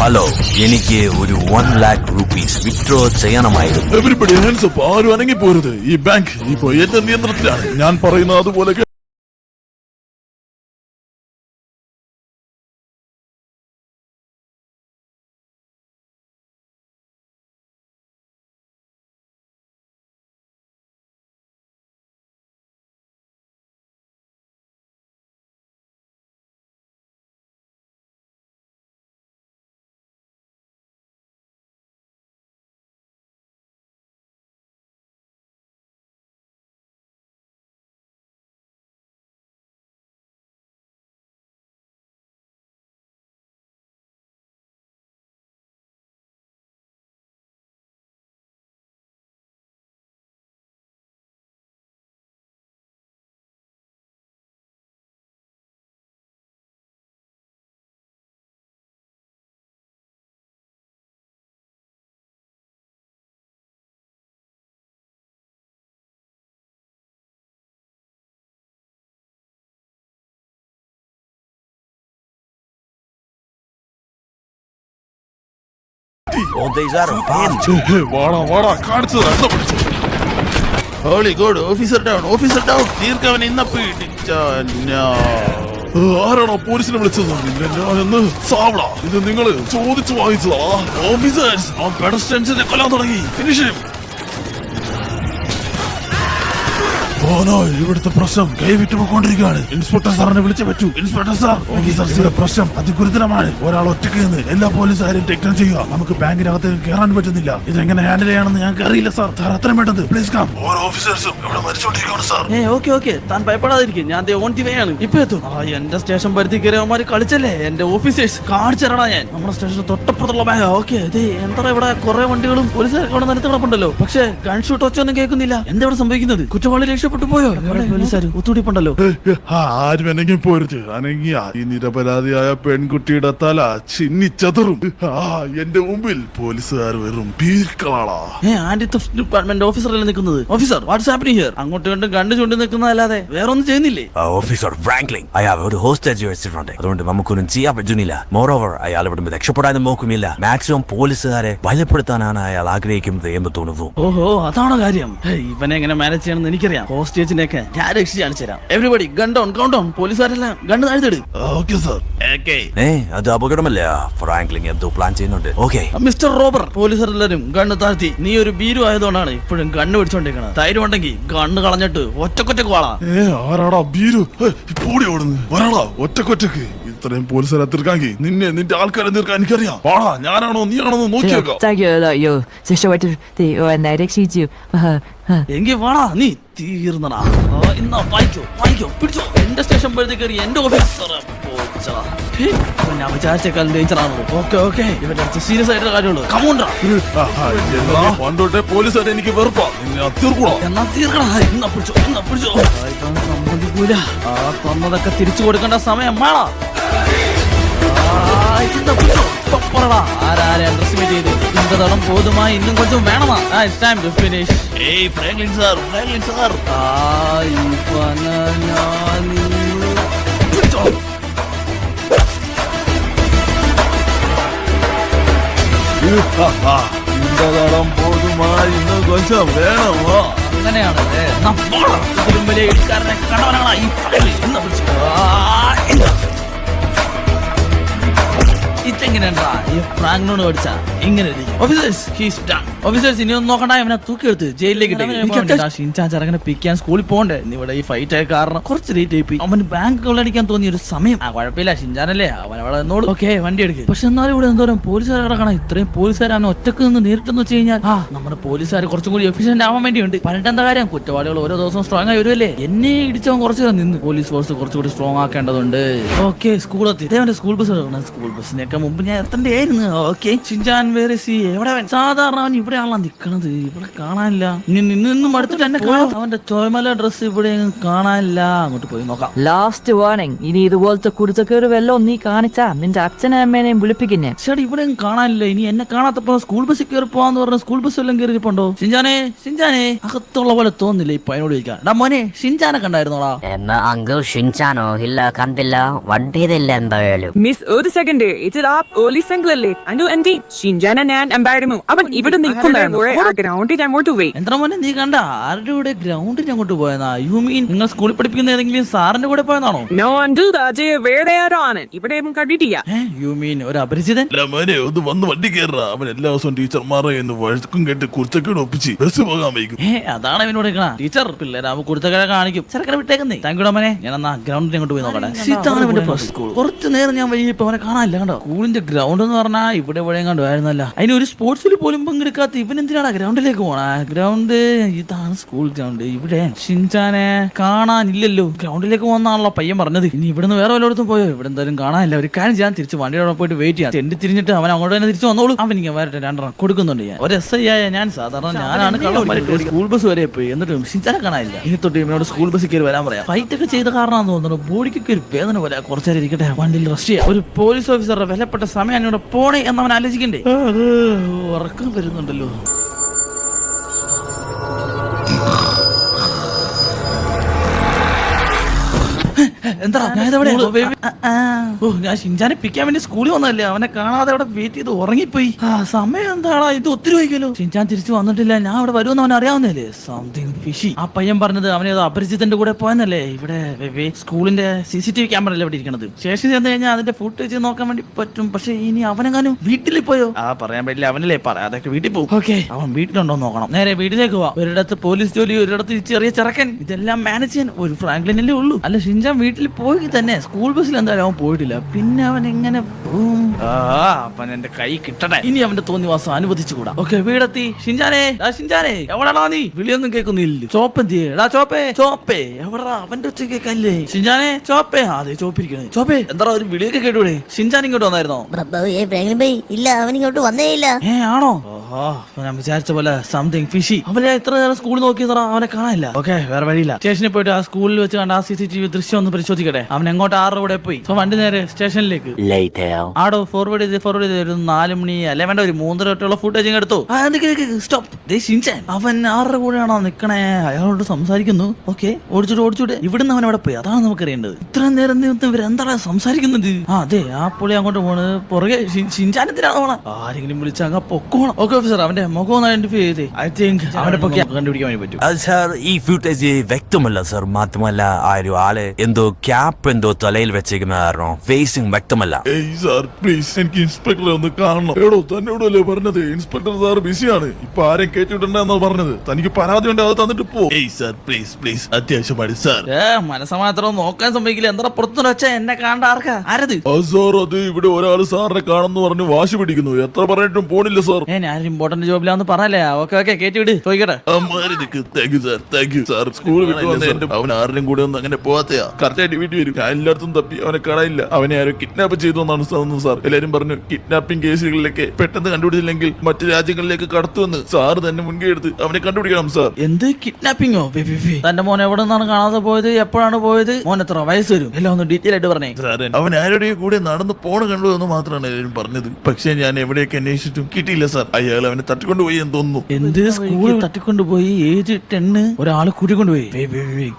Hello, എനിക്ക് ഒരു 1 lakh rupees withdraw ചെയ്യണമായിരുന്നു. Everybody hands up. ആരും അനങ്ങി പോരുത്. ഈ ബാങ്ക് ഇപ്പോ എന്റെ നിയന്ത്രണത്തിലാണ്. ഞാൻ പറയുന്നത് അതുപോലെ Oh, these are fans. വാടാ കാണിച്ചത് ഹോളി ഗോഡ്. Officer down. തീർക്കവൻ ഇന്ന പീഡിച്ച. ആരാണോ പോലീസിനെ വിളിച്ചത്? എന്ന് സാവള. ഇത് നിങ്ങള് ചോദിച്ചു വാങ്ങിച്ചതാ. ഓഫീസേഴ്സ്, അവൻ പെഡസ്ട്രിയൻസിനെ കൊല്ലാൻ തുടങ്ങി. Finish him. ഓനോ, ഇവിടുത്തെ പ്രശ്നം കൈവിട്ടു പോയിക്കൊണ്ടിരിക്കുകയാണ്. ഇൻസ്പെക്ടർ സാറിനെ വിളിച്ചേ പറ്റൂ. ഇൻസ്പെക്ടർ സാർ, ഓഫീസർസിന്റെ പ്രശ്നം അതിഗുരുതരമാണ്. ഒരാൾ ഒറ്റയ്ക്ക് നിന്ന് എല്ലാ പോലീസുകാരും ടെക്നം ചെയ്യുക. നമുക്ക് ബാങ്കിനകത്തേക്ക് കയറാൻ പറ്റുന്നില്ല. ഇതെങ്ങനെ ഹാൻഡിൽ ചെയ്യണമെന്ന് ഞങ്ങൾക്ക് അറിയില്ല സാർ. സാർ അത്രയും വേണ്ടത് പ്ലീസ് കം. ഓരോ ഓഫീസേഴ്സും ഇവിടെ മരിച്ചോണ്ടിരിക്കുകയാണ് സാർ. ഓക്കെ താൻ ഭയപ്പെടാതിരിക്കും. ഞാൻ ഓൺ ദി വേ ആണ്. ഇപ്പൊ എത്തും. എന്റെ സ്റ്റേഷൻ പരിധി കയറി അവന്മാര് കളിച്ചല്ലേ. എന്റെ ഓഫീസേഴ്സ് കാണിച്ചറടാ. ഞാൻ നമ്മുടെ സ്റ്റേഷൻ തൊട്ടപ്പുറത്തുള്ള ബാങ്ക്. ഓക്കെ, എന്താ ഇവിടെ കുറെ വണ്ടികളും പോലീസുകാർക്ക് അവിടെ നിലത്ത് കിടപ്പുണ്ടല്ലോ. പക്ഷെ ഗൺഷൂട്ട് ഒച്ചൊന്നും കേൾക്കുന്നില്ല. എന്താ ഇവിടെ സംഭവിക്കുന്നത്? കുറ്റവാളി രക്ഷപ്പെട്ടു പോയോ? പോലീസുകാർ ഒത്തുകൂടിപ്പുണ്ടല്ലോ. ആരും അനങ്ങി പോരുത്. അനങ്ങിയ ഈ നിരപരാധിയായ പെൺകുട്ടിയുടെ തല ചിന്നിച്ചതറും. എന്റെ മുമ്പിൽ പോലീസുകാർ വെറും ഭീരുക്കളാളാ. ആന്റി തെഫ്റ്റ് ഡിപ്പാർട്ട്മെന്റ് ഓഫീസറല്ലേ നിൽക്കുന്നത്? Officer, what's happening here? അങ്ങോട്ടും ഇങ്ങോട്ടും കണ്ടു ചൂണ്ടി നിൽക്കുന്നതല്ലാതെ വേറെ ഒന്നും ചെയ്യുന്നില്ലേ? ഓഫീസർ ഫ്രാങ്ക്ലിൻ, അയാൾ ഒരു ഹോസ്റ്റേജ് വെച്ചിട്ടുണ്ട്. അതുകൊണ്ട് നമുക്കൊന്നും ചെയ്യാൻ പറ്റുന്നില്ല. മോറോവർ, അയാൾ ഇവിടെ രക്ഷപ്പെടാനും നോക്കുമില്ല. മാക്സിമം പോലീസുകാരെ ഭയപ്പെടുത്താനാണ് അയാൾ ആഗ്രഹിക്കുന്നത് എന്ന് തോന്നുന്നു. ഓഹോ, അതാണോ കാര്യം? ഇവനെ എങ്ങനെ മാനേജ് ചെയ്യണമെന്ന് എനിക്കറിയാം. ഹോസ്റ്റേജിനെയൊക്കെ ഞാൻ രക്ഷിച്ച് കാണിച്ചു തരാം. Everybody gun down, count down. പോലീസുകാരെല്ലാം ഗണ്ണ് താഴ്ത്തിട്. Okay sir. അത് അപകടമല്ല. ഫ്രാങ്ക്ലിൻ എന്തോ പ്ലാൻ ചെയ്യുന്നുണ്ട്. ഓക്കെ മിസ്റ്റർ റോബർ, പോലീസുകാരെല്ലാരും ഗണ്ണ് താഴ്ത്തി. നീ ഒരു ബീരു ആയതുകൊണ്ടാണ് ഇപ്പോഴും ഗണ്ണ് പിടിച്ചോണ്ടിരിക്കണത്. ധൈര്യം ഉണ്ടെങ്കിൽ ഗണ്ണ് കളഞ്ഞിട്ട് ഒറ്റക്കൊറ്റക്ക് വാളാ. ആരാടാ ബീരു? ഇപ്പോടി ഓടുന്നു. ഒരാളാ ഒറ്റക്കൊറ്റക്ക്. ഇത്രയും പോലീസുകാരെ തീർക്കാമെങ്കിൽ നിന്റെ ആൾക്കാരെ തീർക്കാൻ എനിക്കറിയാം. വാടാ, ഞാനാണോ നീയാണോ നോക്കിയേക്കാം. 再有了有这是我来的喜剧 എങ്കിൽ വാടാ, നീ തീർന്നടാ. ഇന്നാ വായിക്കോ പിടിച്ചോ. എന്റെ സ്റ്റേഷൻ പരിധി കയറി എന്റെ ഓഫീസറെ ഞാൻ വിചാരിച്ചേക്കാൾ ഡേഞ്ചറാണോ? ഓക്കെ ഇവന്റെ അടുത്ത് സീരിയസ് ആയിട്ടുള്ള കാര്യമുള്ളൂ. കമോണ്ടാ. പണ്ടോട്ടെ പോലീസുകാരെ എനിക്ക് വെറുപ്പാ. തീർക്കൂടാ. എന്നാ തീർക്കടാ. ഇന്നാ പിടിച്ചോ. സമ്മതിക്കൂല. തന്നതൊക്കെ തിരിച്ചു കൊടുക്കേണ്ട സമയം വേണം. ആരാരെ അണ്ടർസ്റ്റിമേറ്റ് ചെയ്ത് இந்த தடம் போதுமா? இன்னும் கொஞ்சம் வேணுமா? It's time to finish. ഏയ് ഫ്രാങ്ക്ലിൻ സാർ. ഇന്തതളം പോതുമാ? ഇന്ന് കൊഞ്ചം വേണമോ? അങ്ങനെയാണല്ലേ? ഇതിലും വലിയ ഇടിക്കാരനെ കണ്ടവനാണ് ഈ ഫ്രാങ്ക്ലിൻ. ഇന്ന് പിടിച്ചോ. ഇതെങ്ങനെയാ ഈ ഫ്രാങ്ക്ലിനോട് പഠിച്ച ഇങ്ങനെ ഓഫീസേഴ്സ് ഇനിയൊന്നും നോക്കണ്ട. ഇവനെ തൂക്കിയെടുത്ത് ജയിലിലേക്ക് ഷിൻചാൻ പിക്കാൻ സ്കൂളിൽ പോകണ്ടേ? ഇവിടെ ഈ ഫൈറ്റ് ആയ കാരണം കുറച്ച് ലേറ്റ് ആയി. അവന് ബാങ്ക് കൊള്ളടിക്കാൻ തോന്നിയ ഒരു സമയം. കുഴപ്പമില്ല, ഷിൻചാനല്ലേ, അവൻ അവിടെ എന്നോട് ഓക്കെ വണ്ടി എടുക്കും. പക്ഷെ എന്നാലും ഇവിടെ എന്തോരം പോലീസുകാർ കിടക്കണം. ഇത്രയും പോലീസുകാർ അവനെ ഒറ്റക്ക് നിന്ന് നേരിട്ടെന്ന് വെച്ച് കഴിഞ്ഞാൽ നമ്മുടെ പോലീസുകാർ കുറച്ചും കൂടി എഫിഷ്യന്റ് ആവാൻ വേണ്ടിയുണ്ട്. പറഞ്ഞിട്ടെന്താ കാര്യം? കുറ്റവാളികൾ ഓരോ ദിവസവും സ്ട്രോങ് ആയി വരുമല്ലേ. എന്നെ ഇടിച്ചവൻ കുറച്ച് നിന്ന് പോലീസ് ഫോഴ്സ് കുറച്ചുകൂടി സ്ട്രോങ് ആക്കേണ്ടതുണ്ട്. ഓക്കെ, സ്കൂളെത്തി. ഇതേവന്റെ സ്കൂൾ ബസ്സിനൊക്കെ മുമ്പ് ഞാൻ എത്തേണ്ടായിരുന്നു. ഓക്കെ, ഷിൻചാൻ വേറെ സി എവിടെ? സാധാരണ അവൻ ഇവിടെയാണല്ലോ നിക്കണത്. ഇവിടെ കാണാനില്ല. നിന്നും അടുത്തിട്ട് എന്നെ കാണാം. അവന്റെ ചോയ്മല ഡ്രസ് ഇവിടെ കാണാനില്ല. അങ്ങോട്ട് പോയി നോക്കാം. Last warning. ഇനി ഇതുപോലത്തെ കുടിച്ചക്കേറ് വല്ലതും നീ കാണിച്ചാ നിന്റെ അച്ഛനെ അമ്മേനെയും വിളിപ്പിക്കുന്നേ. ചേട്ടാ, ഇവിടെ കാണാനില്ല. ഇനി എന്നെ കാണാത്തപ്പോ സ്കൂൾ ബസ്സിൽ കയറി പോവാന്ന് പറഞ്ഞ സ്കൂൾ ബസ് എല്ലാം കയറിപ്പോണ്ടോ? ഷിൻചാനെ അകത്തുള്ള പോലെ തോന്നില്ല. ഇപ്പൊ അതിനോട് ചോദിക്കാം. മോനെ, ഷിൻചാനെ കണ്ടായിരുന്നോടാ? എന്നാ അങ്കിൾ ഷിൻചാനോ? ഇല്ല, കണ്ടില്ല. വണ്ടിയിലില്ല എന്തായാലും. മിസ് ഒരു സെക്കൻഡ്. ഇത് ആ പോലീസെങ്കിലല്ലേ അനു എന്റെ ഷിൻജാന ഞാൻ എമ്പാടുമോ അവൻ ഇവിടെ നിൽക്കുന്നുണ്ടായിരുന്നു ആ ഗ്രൗണ്ടിൽ അങ്ങോട്ട് പോയി. എന്താ മോനെ നീ കണ്ട ആരുടെ കൂടെ ഗ്രൗണ്ടിൽ അങ്ങോട്ട് പോയെന്നാ? യു മീൻ നിങ്ങൾ സ്കൂളിൽ പഠിപ്പിക്കുന്ന ഏതെങ്കിലും സാറിന്റെ കൂടെ പോയെന്നാണോ? നോ അണ്ടു അജയ് വേറെ ആരോ ആണ് ഇവിടെ ഒന്നും കണ്ടിട്ടില്ല. യു മീൻ ഒരു അപരിചിതൻ? അല്ല മോനെ ഒന്ന് വന്ന് വണ്ടി കയറാ. അവൻ എല്ലാ ദിവസവും ടീച്ചർമാരെ എന്ന് വഴക്കും കേട്ട് കുറിച്ചൊക്കെ ഒപ്പിച്ച് ബസ് പോകാൻ വൈകും. അതാണ് അവനോട് ടീച്ചർ പിള്ളേരാകുമ്പോ കുടുത്തക്കഴ കാണിക്കും. ചെറുക്കനെ വിട്ടേക്കുന്നേ. താങ്ക് യു മോനെ. ഞാൻ എന്നാ ഗ്രൗണ്ടിൽ അങ്ങോട്ട് പോയി നോക്കട്ടെ. ഇതാണ് ഇവന്റെ ഫസ്റ്റ് സ്കൂൾ. കുറച്ചു നേരം ഞാൻ വൈകിപ്പോ അവനെ കാണാനില്ല. കണ്ടോ സ്കൂളിന്റെ ഗ്രൗണ്ട് എന്ന് പറഞ്ഞാൽ ഇവിടെ എവിടെയും കണ്ടുമായിരുന്നല്ല. അതിന് ഒരു സ്പോർട്സിൽ പോലും പങ്കെടുക്കാത്ത ഇവൻ എന്തിനാണ് ഗ്രൗണ്ടിലേക്ക് പോണ? ഗ്രൗണ്ട് ഇതാണ് സ്കൂൾ ഗ്രൗണ്ട്. ഇവിടെ ഷിൻചാനെ കാണാനില്ലല്ലോ. ഗ്രൗണ്ടിലേക്ക് പോകുന്നാണല്ലോ പയ്യൻ പറഞ്ഞത്. ഇനി ഇവിടുന്ന് വേറെ വല്ലയിടത്തും പോയോ? ഇവിടെ എന്തായാലും കാണാനില്ല. ഒരു കാര്യം ചെയ്യാൻ തിരിച്ച് വണ്ടിയോടെ പോയിട്ട് വെയിറ്റ് ചെയ്യാം. തെണ്ടി തിരിഞ്ഞിട്ട് അവൻ അങ്ങോട്ട് തന്നെ തിരിച്ചു വന്നോളൂ. അവൻ ഇങ്ങനെ വരട്ടെ. രണ്ടെണ്ണം കൊടുക്കുന്നുണ്ട് ഞാൻ. ഒരു SI ആയ ഞാൻ സാധാരണ ഞാനാണ് കള്ളന്മാരുടെ സ്കൂൾ ബസ് വരെ പോയി. എന്നിട്ടും ഷിൻചാനെ കാണാനില്ല. ഇനി തൊട്ട് ഇവനോട് സ്കൂൾ ബസ്സിൽ കയറി വരാൻ പറയാം. ഫൈറ്റ് ഒക്കെ ചെയ്ത കാരണമാണെന്ന് തോന്നുന്നു. ബോഡിക്കൊക്കെ ഒരു വേദന പോലെ. കുറച്ചേരം ഇരിക്കട്ടെ, വണ്ടിയിൽ റെസ്റ്റ് ചെയ്യാം. ഒരു പോലീസ് ഓഫീസറുടെ വിലപ്പെട്ട സമയം ഇവിടെ പോണേ എന്നവൻ ആലോചിക്കണ്ടേ? ഉറക്കം വരുന്നുണ്ടല്ലോ. എന്താ ഞാൻ ഷിൻചാനെ പിക്കാൻ വേണ്ടി സ്കൂളിൽ വന്നതല്ലേ? അവനെ കാണാതെ അവിടെ വെയിറ്റ് ചെയ്ത് ഉറങ്ങിപ്പോയി. സമയം എന്താടാ ഇത്? ഒത്തിരി വൈകല്ലോ. ഷിൻചാൻ തിരിച്ചു വന്നിട്ടില്ല. ഞാൻ അവിടെ വരുമെന്ന് അവൻ അറിയാവുന്നല്ലേ? Something fishy. ആ പയ്യൻ പറഞ്ഞത് അവനെ അപരിചിതന്റെ കൂടെ പോയെന്നല്ലേ? ഇവിടെ സ്കൂളിന്റെ CCTV ക്യാമറ അല്ലേ ഇവിടെ ഇരിക്കണത്? ശേഷം ചെന്ന് കഴിഞ്ഞാൽ അതിന്റെ ഫുട്ടേജ് നോക്കാൻ വേണ്ടി പറ്റും. പക്ഷെ ഇനി അവനെങ്ങാനും വീട്ടിൽ പോയോ? പറയാൻ പറ്റില്ല. അവനല്ലേ പറയാതൊക്കെ വീട്ടിൽ പോകും. ഓക്കെ, അവൻ വീട്ടിലുണ്ടോ നോക്കണം. നേരെ വീട്ടിലേക്ക് പോവാം. ഒരിടത്ത് പോലീസ് ജോലി, ഒരിടത്ത് ചെറിയ ചെറുക്കൻ. ഇതെല്ലാം മാനേജ് ചെയ്യാൻ ഒരു ഫ്രാങ്ക്ലിനല്ലേ ഉള്ളൂ. അല്ല ഷിൻചാൻ വീട്ടിൽ പോയി തന്നെ. സ്കൂൾ ബസ്സിൽ എന്തായാലും അവൻ പോയിട്ടില്ല. പിന്നെ അവൻ എങ്ങനെ പോകും? അവൻ എന്റെ കൈ കിട്ടണേ. ഇനി അവന്റെ തോന്നിവാസം അനുവദിച്ചുകൂടാ. ഓക്കെ, വീടെത്തി. ഷിൻചാനെ, ഷിൻചാനെ എവിടെടാ നീ? വിളിയൊന്നും കേൾക്കുന്നില്ല. ചോപ്പെന്തിയേടാ? ചോപ്പേ എവിടെടാ? അവന്റെ ഒച്ച കേൾക്കല്ലേ? ഷിൻചാനെ, ചോപ്പേ. അതെ, ചോപ്പിരിക്കണേ. ചോപ്പേ എന്താ ഒരു വിളിയൊക്കെ കേട്ടൂടെ? ഷിൻചാൻ ഇങ്ങോട്ട് വന്നായിരുന്നോ? ഇല്ല, അവൻ ഇങ്ങോട്ട് വന്നേ ഇല്ല. ആണോ? ഞാൻ വിചാരിച്ച പോലെ സംതിങ് ഫിഷി. അവനെ എത്ര നേരം സ്കൂളിൽ നോക്കിയതാ, അവനെ കാണാനില്ല. ഓക്കെ, വേറെ വഴിയില്ല. സ്റ്റേഷനിൽ പോയിട്ട് ആ സ്കൂളിൽ വെച്ച് കണ്ട ആ CCTV ദൃശ്യം ഒന്ന് പരിശോധിക്കട്ടെ. അവൻ എങ്ങോട്ട് ആരുടെ കൂടെ പോയി? വണ്ടി നേരെ സ്റ്റേഷനിലേക്ക്. ആടോ ഫോർവേഡ് ചെയ്ത് ഒരു 4 മണി അല്ലെ വേണ്ട ഒരു 3:30 തൊട്ടുള്ള ഫുട്ടേജ് എടുത്തു. സ്റ്റോപ്പ്. ഷിൻചാൻ അവൻ ആരുടെ കൂടെയാണോ നിക്കണേ? അയാളോട് സംസാരിക്കുന്നു. ഓക്കെ, ഓടിച്ചൂടെ. ഇവിടുന്ന് അവൻ അവിടെ പോയി. അതാണ് നമുക്കറിയേണ്ടത്. ഇത്ര നേരം ഇവരെന്താണ് സംസാരിക്കുന്നത്? അതെ, ആ പുള്ളി അങ്ങോട്ട് പോണ്. പുറകെ ഷിൻചാൻ എന്തിനാണ് പോണ? ആരെങ്കിലും വിളിച്ചാൽ അങ്ങ് പൊക്കോണം. ഓക്കെ ഓഫീസർ, അവന്റെ മുഖം ഒന്ന് ഐഡന്റിഫൈ ചെയ്തേ. ഐ തിങ്ക് അവന്റെ പൊക്കെ കണ്ടുപിടിക്കാൻ വേണ്ടി പറ്റും. അത് സാർ ഈ ഫുട്ടേജ് വ്യക്തമല്ല സാർ. മാത്രമല്ല ആ ഒരു ആള് എന്തോ ക്യാപ്പ് എന്തോ തലയിൽ വെച്ചേക്കുന്ന കാരണം ഫേസിങ് വ്യക്തമല്ല. സാർ പ്ലീസ്, എനിക്ക് ഇൻസ്പെക്ടറെ ഒന്ന് കാണണം. എടോ തന്നോടല്ലേ പറഞ്ഞത് ഇൻസ്പെക്ടർ സാർ ബിസിയാണ്. ഇപ്പൊ ആരെയും കേട്ടിട്ടുണ്ടെന്നാ പറഞ്ഞത്. തനിക്ക് പരാതി ഉണ്ട്, അത് തന്നിട്ട് പോ. സാർ പ്ലീസ് അത്യാവശ്യമാണ് സാർ. മനസ്സമാത്രം നോക്കാൻ സമ്മതിക്കില്ല. എന്താ പുറത്തുനിന്ന് വെച്ചാ എന്നെ കാണാൻ ആർക്കാ? ആരത്? സാർ അത് ഇവിടെ ഒരാള് സാറിനെ കാണുന്നു പറഞ്ഞു വാശി പിടിക്കുന്നു. എത്ര പറഞ്ഞിട്ടും പോണില്ല സാർ. ഞാൻ ഇമ്പോർട്ടന്റ് ജോബിലാന്ന് പറഞ്ഞല്ലേ? ഓക്കെ കേട്ടി വിട്, ചോദിക്കട്ടെ. Thank you sir. സ്കൂൾ വിട്ടു വന്ന അവൻ ആരുടെയും കൂടെ ഒന്നും അങ്ങനെ പോവാത്തയാ. കറക്റ്റായിട്ട് വീട്ടിൽ വരും. ഞാൻ എല്ലായിടത്തും തപ്പി അവനെ കാണാനില്ല. അവനെ ആരോ കിഡ്നാപ്പ് ചെയ്തു എന്നാണ് സാർ. എല്ലാരും പറഞ്ഞു കിഡ്നാപ്പിംഗ് കേസുകളിലേക്ക് പെട്ടെന്ന് കണ്ടുപിടിച്ചില്ലെങ്കിൽ മറ്റു രാജ്യങ്ങളിലേക്ക് കടത്തുമെന്ന്. സാർ തന്നെ മുൻകൈ എടുത്ത് അവനെ കണ്ടുപിടിക്കണം സാർ. എന്ത് കിഡ്നാപ്പിംഗോ? തന്റെ മോൻ എവിടെ നിന്നാണ് കാണാതെ പോയത്? എപ്പോഴാണ് പോയത്? മോൻ എത്ര വയസ്സ് വരും? എല്ലാം ഒന്ന് ഡീറ്റെയിൽ ആയിട്ട് പറഞ്ഞേ. സാറേ, അവൻ ആരുടെയും കൂടെ നടന്ന് പോണ കണ്ടു എന്ന് മാത്രമാണ് എല്ലാവരും പറഞ്ഞത്. പക്ഷെ ഞാൻ എവിടെയൊക്കെ അന്വേഷിച്ചിട്ടും കിട്ടിയില്ല സാർ. അയാൾ അവനെ തട്ടിക്കൊണ്ടുപോയി എന്ന് തോന്നുന്നു. എന്ത് സ്കൂളിൽ തട്ടിക്കൊണ്ടുപോയി? ഏജ് 10 ഒരാള് കൂട്ടിക്കൊണ്ടുപോയി.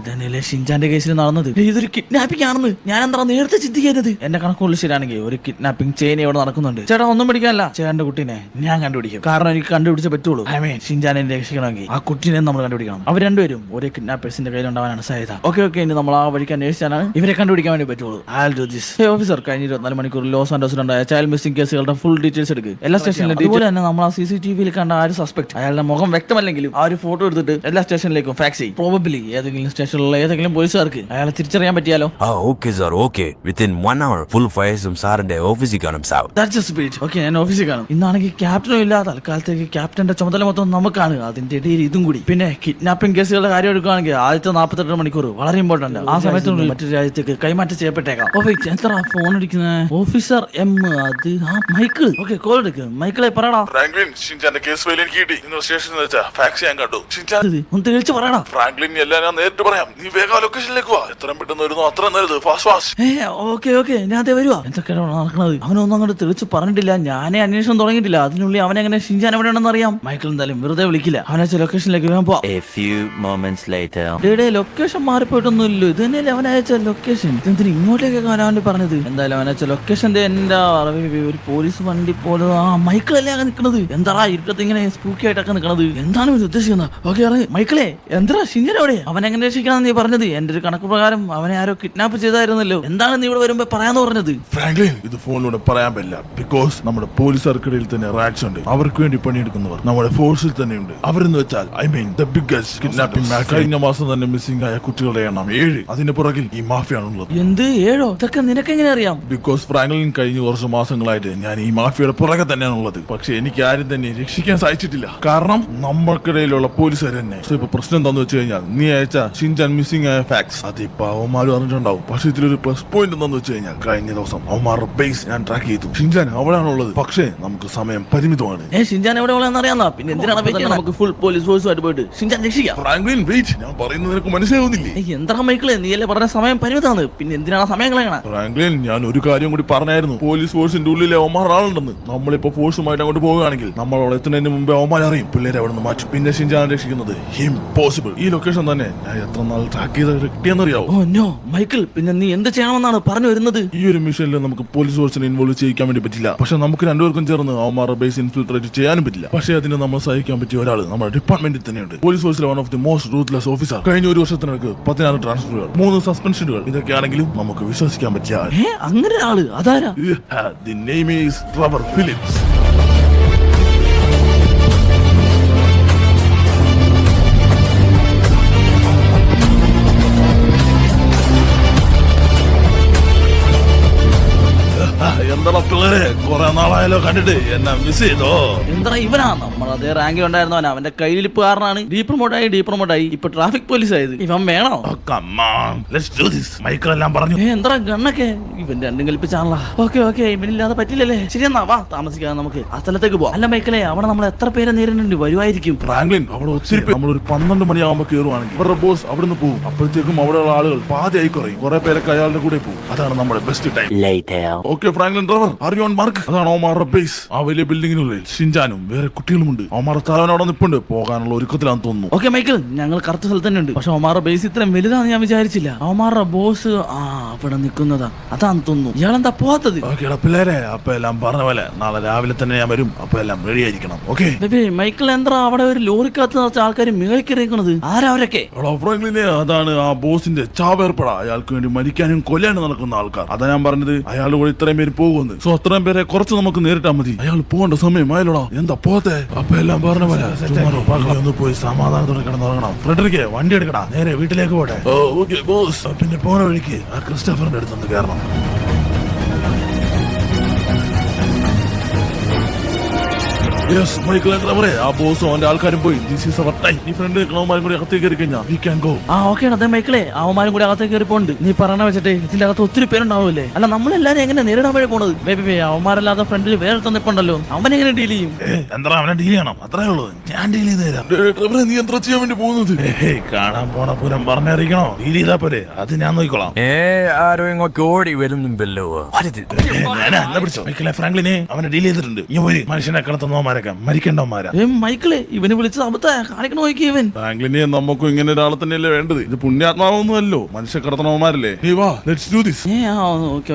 ഇതന്നെയല്ലേ ഷിൻചാന്റെ കേസിൽ നടന്നത്? ഇതൊരു കിഡ്നാപ്പിംഗ് ആണെന്ന് ഞാൻ എന്താ നേരത്തെ ചിന്തിക്കരുത്. എന്റെ കണക്കുള്ള ശരിയാണെങ്കിൽ ഒരു കിഡ്നാപ്പിംഗ് ചെയിൻ ഇവിടെ നടക്കുന്നുണ്ട്. ചേട്ടാ ഒന്നും പിടിക്കാനല്ല, ചേട്ടന്റെ കുട്ടീനെ ഞാൻ കണ്ടുപിടിക്കും. കാരണം എനിക്ക് കണ്ടുപിടിച്ചേ പറ്റുള്ളൂ. ഷിൻചാനെ രക്ഷിക്കണമെങ്കിൽ ആ കുട്ടീനെ നമ്മൾ കണ്ടുപിടിക്കണം. അവർ രണ്ടുപേരും ഒരേ കിഡ്നാപ്പേഴ്സിന്റെ കയ്യിലുണ്ടാവാനാണ് സാധ്യത. ഓക്കെ ഇനി നമ്മൾ ആ വഴിക്ക് അന്വേഷിച്ചാണ് ഇവരെ കണ്ടുപിടിക്കാൻ വേണ്ടി പറ്റുള്ളൂ. ഓഫീസർ, കഴിഞ്ഞ 24 മണിക്കൂർ ലോസ് ആൻഡോസിലുണ്ടായ ചൈൽഡ് മിസ്സിംഗ് കേസുകളുടെ ഫുൾ ഡീറ്റെയിൽസ് എടുക്കുക. എല്ലാ സ്റ്റേഷനിലും. അതുപോലെ തന്നെ നമ്മൾ ആ CCTV കണ്ട ആ ഒരു സസ്പെക്ട്, അയാളുടെ മുഖം വ്യക്തമല്ലെങ്കിലും ആ ഒരു ഫോട്ടോ എടുത്തിട്ട് എല്ലാ സ്റ്റേഷനിലേക്കും ഫാക്സ് ചെയ്യും. പ്രോബബ്ലി ഏതെങ്കിലും സ്റ്റേഷനിലുള്ള ഏതെങ്കിലും പോലീസുകാർക്ക് അയാളെ തിരിച്ചറിയാൻ പറ്റിയാലോ? Okay sir, okay. Within 1 hour full ഫയർസും സാറിന്റെ ഓഫീസിൽ കാണും സാർ. ഓക്കെ, ഞാൻ ഓഫീസിൽ കാണും. ഇന്നാണെങ്കിൽ ക്യാപ്റ്റനും ഇല്ല. തൽക്കാലത്തേക്ക് ക്യാപ്റ്റന്റെ ചുമതല മൊത്തം നമുക്കാണ്. അതിന്റെ ഇടയിൽ ഇതും കൂടി. പിന്നെ കിഡ്നാപ്പിംഗ് കേസുകളുടെ കാര്യം എടുക്കുകയാണെങ്കിൽ ആദ്യത്തെ 48 മണിക്കൂർ വളരെ ഇമ്പോർട്ടന്റ്. ആ സമയത്തുള്ളിൽ മറ്റൊരു രാജ്യത്തേക്ക് കൈമാറ്റം ചെയ്യപ്പെട്ടേക്കാം. എത്ര ഫോൺ അടിക്കുന്നത്? Officer M. അത് ആ മൈക്കിൾ. ഓക്കെ, കോൾ എടുക്കുക. മൈക്കിളെ പറയടാ. ഫ്രാങ്ക്ലിൻ, ഷിൻചാന്റെ കേസ് ഫയൽ എനിക്ക് കിട്ടി. നിങ്ങൾ സ്റ്റേഷനിൽ വെച്ചാ ഫാക്സ് ഞാൻ കണ്ടു. ഷിൻചാൻ ഒന്ന് തെളിച്ച് പറയടാ. ഫ്രാങ്ക്ലിൻ എല്ലാം ഞാൻ നേരിട്ട് പറയാം. നീ വേഗം ലൊക്കേഷനിലേക്ക് വാ. എത്രയും പെട്ടെന്ന് വരുന്നു അത്ര നല്ലത്. ഫാസ്റ്റ്. ഓക്കെ ഞാൻ അതേ വരുവാ. എന്തൊക്കെയാണ് നടക്കുന്നത്? അവനൊന്നും അങ്ങോട്ട് തെളിച്ച് പറഞ്ഞിട്ടില്ല. ഞാനേ അന്വേഷണം തുടങ്ങിയിട്ടില്ല. അതിനുള്ളിൽ അവനെങ്ങനെ ഷിൻചാൻ എവിടെയാണെന്ന് അറിയാം. മൈക്കിൾ എന്തായാലും വെറുതെ വിളിക്കില്ല. അവനെ ലൊക്കേഷനിലേക്ക് വേഗം പോവാം. A few moments later. Location മാറിപ്പോയിട്ടൊന്നുമില്ലല്ലോ. ഇത് തന്നെയല്ലേ അവനയച്ച ലൊക്കേഷൻ. എന്തിനാ ഇങ്ങോട്ടേക്ക് അവൻ പറഞ്ഞത്? എന്തായാലും അവനയച്ച ലൊക്കേഷൻ എന്റെ ഒരു പോലീസ് വണ്ടി പോലെ. ആ മൈക്കിളല്ലേ അങ്ങനെ നിൽക്കുന്നത്? എന്താ ഇരുട്ടത്ത് ഇങ്ങനെ സ്പൂക്കി ആയിട്ടൊക്കെ നിൽക്കുന്നത്? എന്താണ് ഇവർ ഉദ്ദേശിക്കുന്നത്? ഓക്കെ മൈക്കിളെ എന്താ ഷിൻചാൻ എവിടെ? അവൻ എങ്ങനെ രക്ഷിക്കാന്ന് നീ പറഞ്ഞത്? എന്റെ ഒരു കണക്ക് പ്രകാരം അവനെ ആരോ കിഡ്നാപ്പ് ചെയ്തായിരുന്നല്ലോ. എന്താണ് നീ ഇവിടെ വരുമ്പോ പറയാന്ന് പറഞ്ഞത്? ഫ്രാങ്ക്ലിൻ ഇത് ഫോണിലൂടെ പറയാൻ പറ്റില്ല. ബിക്കോസ് നമ്മുടെ പോലീസുകാർക്കിടയിൽ തന്നെ റാറ്റ്സ് ഉണ്ട്. അവർക്ക് വേണ്ടി പണിയെടുക്കുന്നവർ നമ്മുടെ ഫോഴ്സിൽ തന്നെയുണ്ട്. അവരെന്ന് വെച്ചാൽ I mean the biggest kidnapping match. കഴിഞ്ഞ മാസം തന്നെ മിസ്സിംഗ് ആയ കുട്ടികളുടെ എണ്ണം 7. അതിന് പുറകിൽ ഈ മാഫിയാണുള്ളത്. എന്ത് 7? ഇതൊക്കെ നിനക്ക് എങ്ങനെ അറിയാം? ബിക്കോസ് ഫ്രാങ്ക്ലിൻ കഴിഞ്ഞ കുറച്ച് മാസങ്ങളായിട്ട് ഞാൻ ഈ മാഫിയയുടെ പുറകെ തന്നെയാണുള്ളത്. പക്ഷെ എനിക്ക് ആരും തന്നെ രക്ഷിക്കാൻ സാധിച്ചിട്ടില്ല. കാരണം നമ്മൾക്കിടയിലുള്ള പോലീസുകാർ തന്നെ. ഇപ്പൊ പ്രശ്നം എന്താന്ന് വെച്ച് കഴിഞ്ഞാൽ നീ അയച്ച ഷിൻചാൻ മിസ്സിംഗ് ആയ ഫാക്സ് അതിപ്പോ അവന്മാരും അറിഞ്ഞിട്ടുണ്ടാവും. പക്ഷെ ഇതിലൊരു പ്ലസ് പോയിന്റ് എന്താന്ന് വെച്ച് കഴിഞ്ഞാൽ കഴിഞ്ഞ ദിവസം അവന്മാരുടെ ബേസ് ഞാൻ ട്രാക്ക് ചെയ്തു. ഷിൻചാൻ അവിടെയാണുള്ളത്. പക്ഷേ നമുക്ക് സമയം പരിമിതമാണ്. ഷിൻചാൻ എവിടെ അറിയാന്നാ? പിന്നെ എന്തിനാണ് നമുക്ക് ഫുൾ പോലീസ് ഫോഴ്സുമായിട്ട് പോയിട്ട് ഷിൻചാൻ രക്ഷിക്കാം? ഫ്രാങ്ക്ലിൻ വെയിറ്റ്, ഞാൻ പറയുന്നത് നിനക്ക് മനസ്സിലാവുന്നില്ലേ? എന്താ മൈക്കിളെ നീ അല്ലേ പറഞ്ഞ സമയം പരിമിതമാണ്. പിന്നെ എന്തിനാണ് സമയം കളയണ? ഫ്രാങ്ക്ലിൻ ഞാൻ ഒരു കാര്യം കൂടി പറഞ്ഞായിരുന്നു. പോലീസ് ഫോഴ്സിന്റെ ഉള്ളിലെ അവന്മാർ ആളുണ്ടെന്ന്. നമ്മളിപ്പോ ഫോഴ്സുമായിട്ട് അങ്ങോട്ട് പോവുകയാണെങ്കിൽ നമ്മൾ അവിടെ എത്തുന്നതിന് മുമ്പേ അവന്മാർ അറിയും. പിള്ളേരെ അവിടെ നിന്ന് മാറ്റും. പിന്നെ ഷിൻചാൻ രക്ഷിക്കുന്നത് ഇംപോസിബിൾ. ഈ ലൊക്കേഷൻ തന്നെ ഞാൻ എത്ര നാൾ ട്രാക്ക് ചെയ്ത് കിട്ടിയെന്നറിയാവോ? ഓ നോ മൈക്കിൾ, പിന്നെ നീ എന്ത് ചെയ്യണമെന്നാണ് പറഞ്ഞു വരുന്നത്? ഈ ഒരു മിഷനിൽ നമുക്ക് പോലീസ് ഫോഴ്സിനെ ഇൻവോൾവ് ചെയ്യിക്കാൻ വേണ്ടി പറ്റില്ല. പക്ഷെ നമുക്ക് രണ്ടുപേർക്കും ചേർന്ന് അവന്മാരുടെ ബേസ് ഇൻഫിൽട്രേറ്റ് ചെയ്യാനും പറ്റില്ല. പക്ഷേ അതിന് നമ്മൾ സഹിക്കാൻ പറ്റിയ ഒരാൾ നമ്മുടെ ഡിപ്പാർട്ട്മെന്റിൽ തന്നെയുണ്ട്. പോലീസ് ഫോഴ്സിലെ one of the most ruthless officer. കഴിഞ്ഞ ഒരു വർഷത്തിനടുക്ക് 16 ട്രാൻസ്ഫറുകൾ, 3 സസ്പെൻഷനുകൾ. ഇതൊക്കെയാണെങ്കിലും നമുക്ക് വിശ്വസിക്കാൻ പറ്റിയ ആൾ. അങ്ങനെ ആള് അതാരാ? The name is Trevor Philips. എന്താ പിള്ളേരെ കുറെ നാളായാലോ കണ്ടിട്ട്, എന്നെ മിസ് ചെയ്തോ? എന്താ ഇവനാ നമ്മൾ അതേ റാങ്കിൽ ഉണ്ടായിരുന്നവൻ. അവന്റെ കയ്യിലിപ്പ് കാരണമാണ് ഡീപ്രമോട്ടായി ഇപ്പൊ ട്രാഫിക് പോലീസ് ആയത്. ഇവൻ വേണോ? മൈക്കിൾ എല്ലാം പറഞ്ഞു. എന്താ ഗണ്ണൊക്കെ ഇവൻ രണ്ടും കൽപ്പിച്ചാണല്ലോ. ഓക്കെ ഇവനില്ലാതെ പറ്റില്ലല്ലേ? ശരിയെന്നാ വാ, താമസിക്കാതെ നമുക്ക് ആ സ്ഥലത്തേക്ക് പോവാം. അല്ല മൈക്കിളെ, അവിടെ നമ്മൾ എത്ര പേരെ നേരിടുന്നുണ്ട്? വരുമായിരിക്കും. ഫ്രാങ്ക്ലിൻ അവിടെ ഒത്തിരി നമ്മളൊരു 12 മണിയാകുമ്പോ കയറുവാണെങ്കിൽ അവരുടെ ബോസ് അവിടെ നിന്ന് പോകും. അപ്പോഴത്തേക്കും അവിടെയുള്ള ആളുകൾ പാതിയായി കുറയും. കുറെ പേരൊക്കെ അയാളുടെ കൂടെ പോകും. അതാണ് നമ്മുടെ best time. Later. Okay Franklin driver, are you on mark? അതാണ് അവന്മാരുടെ ബേസ്. ആ വലിയ ബിൽഡിങ്ങിനുള്ളിൽ ഷിൻചാനും വേറെ കുട്ടികളുമുണ്ട്. അവന്മാരുടെ തലവൻ അവിടെ നിൽപ്പുണ്ട്. പോകാനുള്ള ഒരുക്കത്തിലാണെന്ന് തോന്നുന്നു. ഓക്കെ മൈക്കിൾ, ഞങ്ങൾ കറക്റ്റ് സ്ഥലത്ത് തന്നെ ഉണ്ട്. പക്ഷെ അവന്മാരുടെ ബേസ് ഇത്രയും വലുതാന്ന് ഞാൻ വിചാരിച്ചില്ല. അവന്മാരുടെ ബോസ് അവിടെ നിൽക്കുന്നതാ. അതാന്ന് തോന്നുന്നു. ഇയാളെന്താ പോവാത്തത്? ഓക്കേടാ പിള്ളേരെ, അപ്പൊ എല്ലാം പറഞ്ഞ പോലെ നാളെ രാവിലെ തന്നെ ഞാൻ വരും. അപ്പൊ എല്ലാം റെഡി ആയിരിക്കണം. ഓക്കെ മൈക്കിൾ, എന്താ അവിടെ ഒരു ലോറിക്കകത്ത് നിറച്ച ആൾക്കാർ മേളിക്കറിയിക്കണത്? ആരാ അവരൊക്കെ? ഫ്രാങ്ക്ലിനെ, അതാണ് ആ ബോസിന്റെ ചാവേർപ്പട. അയാൾക്ക് വേണ്ടി മരിക്കാനും കൊല്ലാനും നടക്കുന്ന ആൾക്കാർ. അതാ ഞാൻ പറഞ്ഞത് അയാളുടെ കൂടെ ഇത്രയും പേര് പോകുമെന്ന്. സോ അത്രയും പേരെ കുറച്ച് നമുക്ക് നേരിട്ടാ മതി. അയാൾ പോകേണ്ട സമയം ആയാലോടാ. എന്താ പോത്തെ? അപ്പൊ എല്ലാം പറഞ്ഞ പോലെ ഒന്ന് പോയി സമാധാനത്തോടെ കിടന്നുറങ്ങണം. ഫ്രെഡറിക്ക് വണ്ടി എടുക്കടാ, നേരെ വീട്ടിലേക്ക് പോട്ടെ. Okay boss. പിന്നെ പോണ വഴിക്ക് ആ ക്രിസ്റ്റഫറിന്റെ അടുത്തൊന്ന് കയറണം. യെസ് മൈക്കിൾ, എന്താ പറയാ, ആ ബോസും അവന്റെ ആൾക്കാരും പോയി. This is our time. ഈ ഫ്രണ്ട് ക്ലൗമാരും കൂടി അകത്തേക്ക് കയറി കഴിഞ്ഞാൽ വി ക്യാൻ ഗോ. അതെ മൈക്കിളെ, അവന്മാരും കൂടി അകത്തേക്ക് കയറി പോണ്ട്. നീ പറയണ വെച്ചിട്ട് ഇതിന്റെ അകത്ത് ഒത്തിരി പേരുണ്ടാവില്ലേ? അല്ല നമ്മളെല്ലാരും എങ്ങനെ നേരിടാൻ വഴി പോണത്? അവന്മാരല്ലാതെ ഫ്രണ്ടിൽ വേറെ തന്നിപ്പുണ്ടല്ലോ. അവൻ എങ്ങനെ ഡീൽ ചെയ്യും? എന്താ അവനെ ഡീൽ ചെയ്യണം? അത്രേ ഉള്ളൂ, ഞാൻ ഡീൽ ചെയ്ത് തരാം. നീ എന്താ ചെയ്യാൻ വേണ്ടി പോകുന്നത്? കാണാൻ പോണ പൂരം പറഞ്ഞറിയിക്കണോ? ഡീൽ ചെയ്താ പോലെ അത് ഞാൻ നോക്കിക്കോളാം. ആരോ ഇങ്ങോട്ട് ഓടി വരുന്നുണ്ടല്ലോ. പിടിച്ചോ മൈക്കിളെ. ഫ്രാങ്ക്ലിനെ അവനെ ഡീൽ ചെയ്തിട്ടുണ്ട്. ഇനി പോയി മനുഷ്യനെ കിടത്തുന്നവന്മാരൊക്കെ മരിക്കേണ്ടവന്മാരാ. മൈക്കിളെ, ഇവന് വിളിച്ചത് അബദ്ധ കാണിക്കണ നോക്കി. ഇവൻ ഫ്രാങ്ക്ലിനെ നമുക്കും ഇങ്ങനെ ഒരാളെ തന്നെയല്ലേ വേണ്ടത്. ഇത് പുണ്യാത്മാവൊന്നുമല്ലോ, മനുഷ്യ കടത്തണവന്മാരല്ലേ.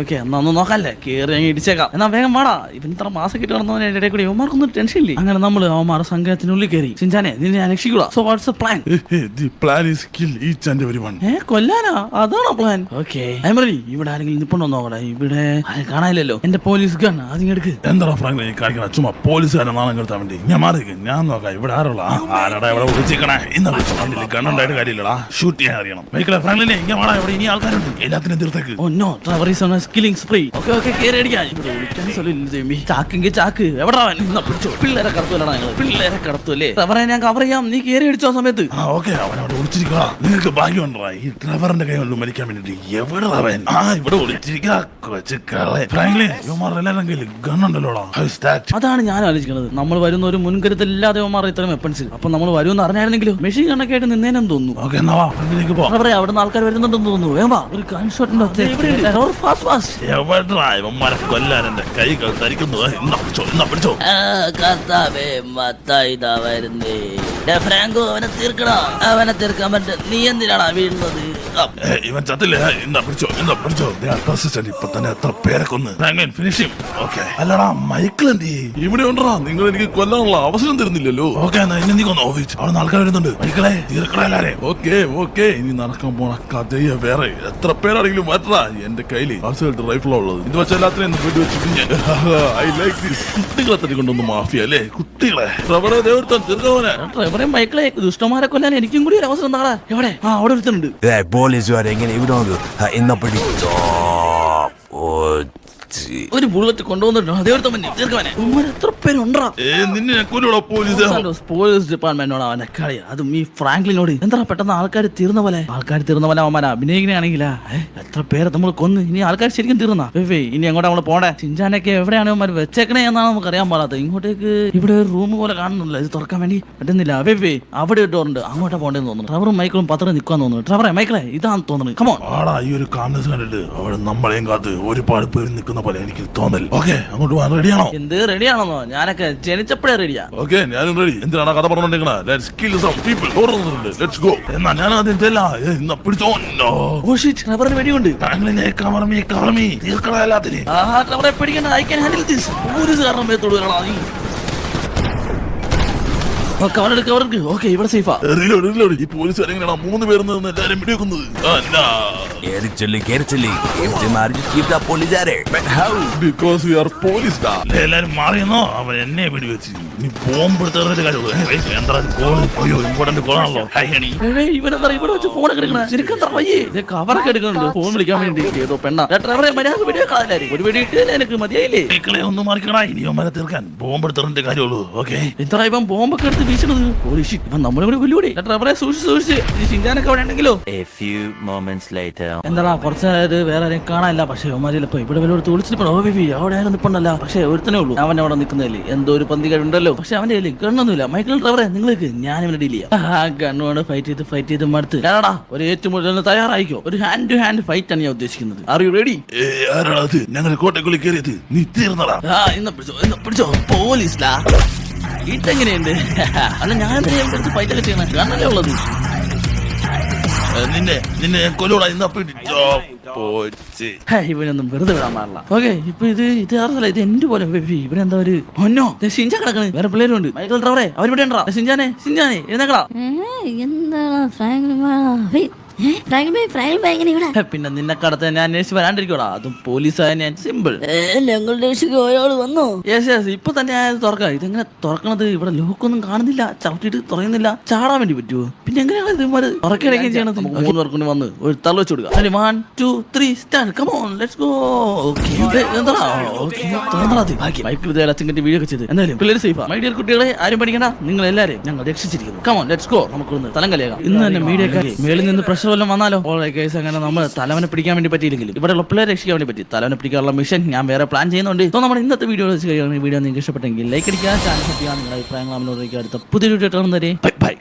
ഓക്കെ എന്നാ ഒന്ന് നോക്കാല്ലേ, കേറി അങ്ങ് ഇടിച്ചേക്കാം. എന്നാ വേഗം വാടാ. ഇവൻ ഇത്ര മാസം കിട്ടി നടന്നവന്റെ ഇടയിൽ കൂടി അവന്മാർക്കൊന്നും ടെൻഷൻ ഇല്ലേ? അങ്ങനെ നമ്മൾ അവന്മാരുടെ സംഘത്തിനുള്ളിൽ കയറി. ഷിൻചാനെ, നിന്നെ ഞാൻ രക്ഷിക്കുക. So what's the plan? The plan is kill each and everyone. കൊല്ലാനാ? അതാണോ പ്ലാൻ? ഓക്കെ ഇവിടെ ആരെങ്കിലും നിപ്പുണ്ടോ നോക്കട്ടെ. ഇവിടെ ആരും കാണാനില്ലല്ലോ. എന്റെ പോലീസ് ഗൺ അതിങ്ങെടുക്ക്. എന്താ ഫ്രാങ്ക്ലിനെ കാണിക്കണം? ചുമ്മാ പോലീസുകാരെ നാളെ കെടുത്താൻ വേണ്ടി ഞാൻ മാറിയിരിക്കും. ഞാൻ നോക്കാം. ഇവിടെ ആരുള്ള ആരടാ ഇവിടെ വിളിച്ചിരിക്കണേ? ഇന്ന് വിളിച്ചു കണ്ണുണ്ടായിട്ട് കാര്യമില്ലടാ. ഷൂട്ട് ചെയ്യാൻ അറിയണം. മൈക്കിളെ, ഫ്രാങ്ക്ലിനെ ഇങ്ങനെ വാടാ. ഇവിടെ ഇനി ആൾക്കാരുണ്ട്. എല്ലാത്തിനും തീർത്തേക്ക്. ചാക്ക് എവിടെ? പിള്ളേരെ കടത്തുവല്ലടാ ഞങ്ങള്. പിള്ളേരെ കടത്തുവല്ലേ? അവരെ ഞാൻ കവർ ചെയ്യാം. നീ കയറി അടിച്ചോ സമയത്ത്. ഓക്കെ, അവനവിടെ ഒളിച്ചിരിക്കുക. നിങ്ങൾക്ക് ഭാഗ്യമുണ്ടോ ഈ ഡ്രൈവറിന്റെ കൈ കൊണ്ട് മരിക്കാൻ വേണ്ടിട്ട്? എവിടെ അവൻ? ഇവിടെ ഒളിച്ചിരിക്കുക. ഫ്രാങ്ക്ലിൻ, യുമാർ എല്ലാവരും കയ്യിൽ ഗണ്ണുണ്ടല്ലോടാ. അതാണ് ഞാൻ ആലോചിക്കുന്നത്. നമ്മൾ വരുന്ന ഒരു മുൻകരുതലില്ലാതെ മാറി ഇത്രയും വെപ്പൺസ്. അപ്പൊ നമ്മൾ വരുമെന്ന് അറിഞ്ഞായിരുന്നെങ്കിലും മെഷീൻ കണക്കെ ആയിട്ട് നിന്നേനെന്ന് തോന്നുന്നു. ഓക്കെ എന്നാ വാ ഫ്രണ്ടിലേക്ക് പോ. അവിടെ നിന്ന് ആൾക്കാർ വരുന്നുണ്ടെന്ന് തോന്നുന്നു. വേവാ ഒരു ഗൺ ഷോട്ടിന്റെ ഇവന്മാരെ കൊല്ലാൻ എന്റെ കൈകൾ ധരിക്കുന്നു. പിടിച്ചോ ഫ്രാങ്കോ അവനെ തീർക്കണോ? അവനെ തീർക്കാൻ പറ്റ നീ എന്തിനാണ് വീഴുന്നത്? ഇവൻ ചത്തില്ലേ? പിടിച്ചോ ഇപ്പൊ തന്നെ എത്ര പേരെ കൊന്ന് ഫിനിഷ്. ഓക്കെ അല്ലടാ മൈക്കിൾ എന്ത് ചെയ്യും? ഇവിടെ ഉണ്ടോ? നിങ്ങൾ എനിക്ക് കൊല്ലാനുള്ള അവസരം തരുന്നില്ലല്ലോ. ഓക്കെ എന്നാ ഇനി നീ കൊന്നോ. അവിടെ ആൾക്കാർ വരുന്നുണ്ട്. മൈക്കിളെ തീർക്കണ എല്ലാരെ. ഓക്കെ ഇനി നടക്കാൻ പോണ കഥയെ വേറെ എത്ര പേരാണെങ്കിലും മാറ്റാ. എന്റെ കയ്യില് ആൾസൈഡ് റൈഫിളാ ഉള്ളത്. ഇത് വെച്ച എല്ലാത്തിനും വെടി വെച്ചിട്ട് ഞാൻ ഐ ലൈക്ക് ദിസ്. കുട്ടികളെ തന്നെ കൊണ്ടൊന്ന് മാഫിയ അല്ലേ കുട്ടികളെ. റബ്ബറെ ദേവർത്താൻ തീർക്കവനെ. ഡ്രൈവറെ മൈക്കിളെ ദുഷ്ടന്മാരെ കൊല്ലാൻ എനിക്കും കൂടി ഒരു അവസരം താടാ. എവിടെ? അവിടെ ഒരുത്തുന്നുണ്ട്. പോലീസുകാരെ എങ്ങനെ ഇവിടെ ഇന്ന പിടിച്ചോ. ഒരു ബുള്ളറ്റ് കൊണ്ടുവന്നിട്ടോ അതേപോലെ തന്നെ തീർക്കവനെ. എത്ര പേരുണ്ടാ? നിന്നെ കൊല്ലൂടാ പോലീസ്. പോലീസ് ഡിപ്പാർട്ട്മെന്റിനോട് അവനെ കളി. അതും ഈ ഫ്രാങ്ക്ലിനോട് എന്താ പെട്ടെന്ന് ആൾക്കാർ തീർന്ന പോലെ അവന്മാരെ അഭിനയിക്കണെങ്കിലാ. എത്ര പേരെ നമ്മൾ കൊന്ന്. ഇനി ആൾക്കാർ ശരിക്കും തീർന്നാ? ഇനി അങ്ങോട്ട് നമ്മൾ പോണേ. ചിഞ്ചാനൊക്കെ എവിടെയാണ് അവന്മാർ വെച്ചേക്കണേ എന്നാണ് നമുക്ക് അറിയാൻ പാടാത്തത്. ഇങ്ങോട്ടേക്ക് ഇവിടെ ഒരു റൂം പോലെ കാണുന്നില്ല. ഇത് തുറക്കാൻ വേണ്ടി പറ്റുന്നില്ല. അവിടെ ഒരു ഡോറുണ്ട്. അങ്ങോട്ടാ പോകേണ്ടെന്ന് തോന്നുന്നു. ട്രവറും മൈക്കിളും പത്രം നിൽക്കാൻ തോന്നുന്നു. ട്രവറെ മൈക്കിളെ ഇതാന്ന് തോന്നുന്നു. കമോൺ. ആടാ ഈ ഒരു കാമസ് കണ്ടിട്ട് അവിടെ നമ്മളെയും കാത്ത് ഒരുപാട് പേര് നിൽക്കുന്ന പോലെ എനിക്ക് തോന്നൽ. ഓക്കെ അങ്ങോട്ട് പോകാൻ റെഡിയാണോ? എന്ത് റെഡിയാണെന്നോ? ഞാനൊക്കെ ജനിച്ചപ്പോഴേ റെഡിയാ. ഓക്കെ ഞാനും റെഡി. എന്തിനാണ് കഥ പറഞ്ഞോണ്ടിരിക്കണ? Let's kill some people. Let's go. എന്നാ ഞാൻ ആദ്യം പിടിച്ചോ. Oh shit, ട്രവറിന് വെടിയുണ്ട്. തീർക്കണ എല്ലാത്തിനും. ട്രവറെ പേടിക്കണ്ട. I can handle this. Police കാരണം മേത്തോട് വരണം. കവറെടുക്ക്. ഓക്കെ ഇവിടെ സേഫാ. ഈ പോലീസ് എങ്ങനെയാണ് 3 പേര് നിന്ന് എല്ലാരും വെടിവെക്കുന്നത്? Because we are police. എല്ലാരും മാറിയെന്നോ? അവൻ എന്നെ വെടിവെച്ച്. ഇനി ബോംബ് എടുത്തറിഞ്ഞിട്ട് കാര്യമുള്ളൂ. ഇമ്പോർട്ടന്റ് കോളാണല്ലോ. ഇവനെന്താ ഇവിടെ വെച്ച് ഫോൺ എടുക്കണേ? ശരിക്കും കവറൊക്കെ എടുക്കുന്നുണ്ട്. ഫോൺ വിളിക്കാൻ വേണ്ടി ഏതോ പെണ്ണ. ട്രവറെ മര്യാദ വെടിവെക്കാതെ ഒരു വെടി ഇട്ട് എനിക്ക് മതിയായില്ലേ? മൈക്കിളെ ഒന്നും മാറിക്കണ. ഇനി അവന്മാരെ തീർക്കാൻ ബോംബ് എടുത്തറിഞ്ഞിട്ട് കാര്യമുള്ളൂ. ഓക്കെ എന്താ ഇവൻ ബോംബൊക്കെ എടുത്ത് വീശണത്? ഇവൻ നമ്മളിവിടെ വെല്ലുവിളി. ട്രവറെ സൂക്ഷിച്ച്. ചിന്താനൊക്കെ അവിടെ ഉണ്ടെങ്കിലോ? A few moments later. എന്താ കുറച്ച് വേറെ ആരെയും കാണാനില്ല. പക്ഷെ അവന്മാരിപ്പോ ഇവിടെ വല്ലയിടത്ത് വിളിച്ചിട്ട് അവിടെ ആരും നിൽപ്പുണ്ടല്ല. പക്ഷെ ഒരുത്തനേ ഉള്ളൂ. അവൻ അവിടെ നിൽക്കുന്നതില് എന്തോ ഒരു പന്തികളുണ്ടല്ലോ. പക്ഷെ അവന്റെ കയ്യിൽ ഗണ്ണൊന്നുമില്ല. മൈക്കിൾ ട്രവറെ നിങ്ങൾക്ക് ഞാൻ ഇവിടെ ഡീൽ ചെയ്യാം. ആ ഗണ്ണോട് ഫൈറ്റ് ചെയ്ത് മടുത്ത് ഞാനടാ ഒരു ഏറ്റുമുട്ടലിന് തയ്യാറായിക്കോ. ഒരു ഹാൻഡ് ടു ഹാൻഡ് ഫൈറ്റ് ആണ് ഞാൻ ഉദ്ദേശിക്കുന്നത്. Are you ready? ഞങ്ങൾ കോട്ടയ്ക്കുള്ളിൽ കയറിയത് നീ തീർന്നടാ. ഇന്ന് പിടിച്ചോ പോലീസിലാ. ഇതെങ്ങനെയുണ്ട്? അല്ല ഞാൻ ഫൈറ്റ് ഒക്കെ ചെയ്യണം. ഗണ്ണല്ലേ ഉള്ളത്. നിന്നെ കൊല്ലൂടാ. ഇവനൊന്നും വെറുതെ വിടാൻ പാടില്ല. ഓക്കെ ഇപ്പൊ ഇത് അറിയില്ല. ഇത് എന്റെ പോലെ ഇവരെന്താ ഒരു ഒന്നോ ഷിൻജ കിടക്കണ്. വേറെ പിള്ളേരും ഉണ്ട്. മൈക്കിൾ ട്രവറെ അവരിവിടെ ഉണ്ടാ. ഷിൻജാനെ എഴുന്നേക്കടാ. പിന്നെ നിന്നെ കടത്ത് ഞാൻ അന്വേഷിച്ച് വരാണ്ടിരിക്കോടാ. അതും പോലീസായ ഞാൻ സിമ്പിൾ. ഇപ്പൊ തന്നെ തുറക്കാം. ഇതെങ്ങനെ തുറക്കണത്? ഇവിടെ ലോക്കൊന്നും കാണുന്നില്ല. ചവിട്ടിട്ട് തുറയുന്നില്ല. ചാടാൻ വേണ്ടി പറ്റുമോ? പിന്നെ എങ്ങനെയാണ് ഇത് തുറക്കുകയും ചെയ്യണത്? 3 പേർക്കൊണ്ട് വന്ന് ഒരു തള്ള വെച്ച് കൊടുക്കുക. 1 2 3 start. Come on let's go. അച്ഛൻ്റെ വീഡിയോ ഒക്കെ ചെയ്ത് എന്തായാലും പിള്ളേർ സേഫാ. മൈ ഡിയർ കുട്ടികളെ ആരും പഠിക്കണ്ട. നിങ്ങൾ എല്ലാവരും ഞങ്ങൾ രക്ഷിച്ചിരിക്കുന്നു. Come on let's go. നമുക്കൊന്ന് തലം കലയാകാം. ഇന്ന് തന്നെ മീഡിയക്കാരെ മേളിൽ നിന്ന് പ്രശ്നം വല്ലതും വന്നാലോ? കേസ് അങ്ങനെ നമ്മൾ തലവനെ പിടിക്കാൻ വേണ്ടി പറ്റിയില്ലെങ്കിലും ഇവിടെയുള്ള പിള്ളേരെ രക്ഷിക്കാൻ വേണ്ടി പറ്റി. തലവനെ പിടിക്കാനുള്ള മിഷൻ ഞാൻ വേറെ പ്ലാൻ ചെയ്യുന്നുണ്ട്. സോ നമ്മുടെ ഇന്നത്തെ വീഡിയോ വെച്ച് കഴിയുകയാണെങ്കിൽ വീഡിയോ നിങ്ങൾക്ക് ഇഷ്ടപ്പെട്ടെങ്കിൽ ലൈക്ക് അടിക്കുക. ചാനൽ സബ്സ്ക്രൈബ് ചെയ്യുക. നിങ്ങളുടെ അഭിപ്രായങ്ങൾ നമ്മളോട് അടുത്ത പുതിയ വീഡിയോ കാണുന്നവരെ ബൈ.